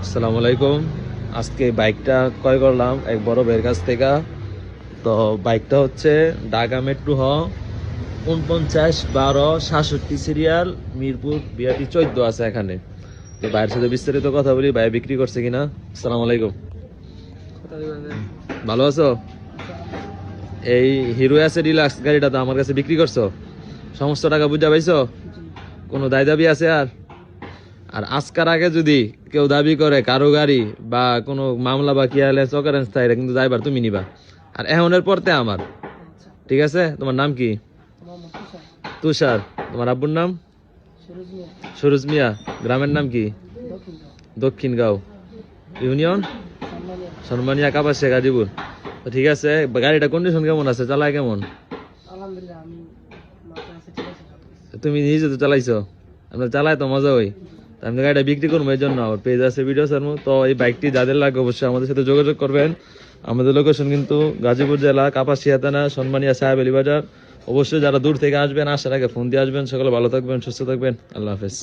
আসসালামু আলাইকুম। আজকে বাইকটা ক্রয় করলাম এক বড় ভাইয়ের কাছ থেকে। তো বাইকটা হচ্ছে Dhaka metro 49/12/67 serial, Mirpur BRT 14 আছে এখানে। তো ভাইয়ের সাথে বিস্তারিত কথা বলি, ভাই বিক্রি করছে কিনা। আসসালামু আলাইকুম। ভালো আছো? এই হিরো আছে ডিলাক্স গাড়িটা তো আমার কাছে বিক্রি করছো, সমস্ত টাকা বুঝা পাইছো? কোনো দায় দাবি আছে? আর আর আজকার আগে যদি কেউ দাবি করে কারো গাড়ি বা কোনো মামলা বা কি হলে চকারেন্স থাকে, এটা কিন্তু দায়ভার তুমি নিবা। আর এখনের পরতে আমার, ঠিক আছে? তোমার নাম কি? তুষার। তোমার আব্বুর নাম? সুরজ মিয়া। গ্রামের নাম কি? দক্ষিণ গাঁও, ইউনিয়ন সনমানিয়া, কাপাসিয়া, গাজীপুর। তো ঠিক আছে, গাড়িটা কন্ডিশন কেমন আছে, চালায় কেমন? তুমি নিজে তো চালাইছো, আমরা চালায় তো মজা হই। আমি গাড়িটা বিক্রি করবো, এই জন্য আমার পেজ আছে ভিডিও সারমু। তো এই বাইকটি যাদের লাগে অবশ্যই আমাদের সাথে যোগাযোগ করবেন। আমাদের লোকেশন কিন্তু গাজীপুর জেলা, কাপাসিয়া থানা, সনমানিয়া, সাহেব আলী বাজার। অবশ্যই যারা দূর থেকে আসবেন, আসার আগে ফোন দিয়ে আসবেন। সকলে ভালো থাকবেন, সুস্থ থাকবেন। আল্লাহ হাফেজ।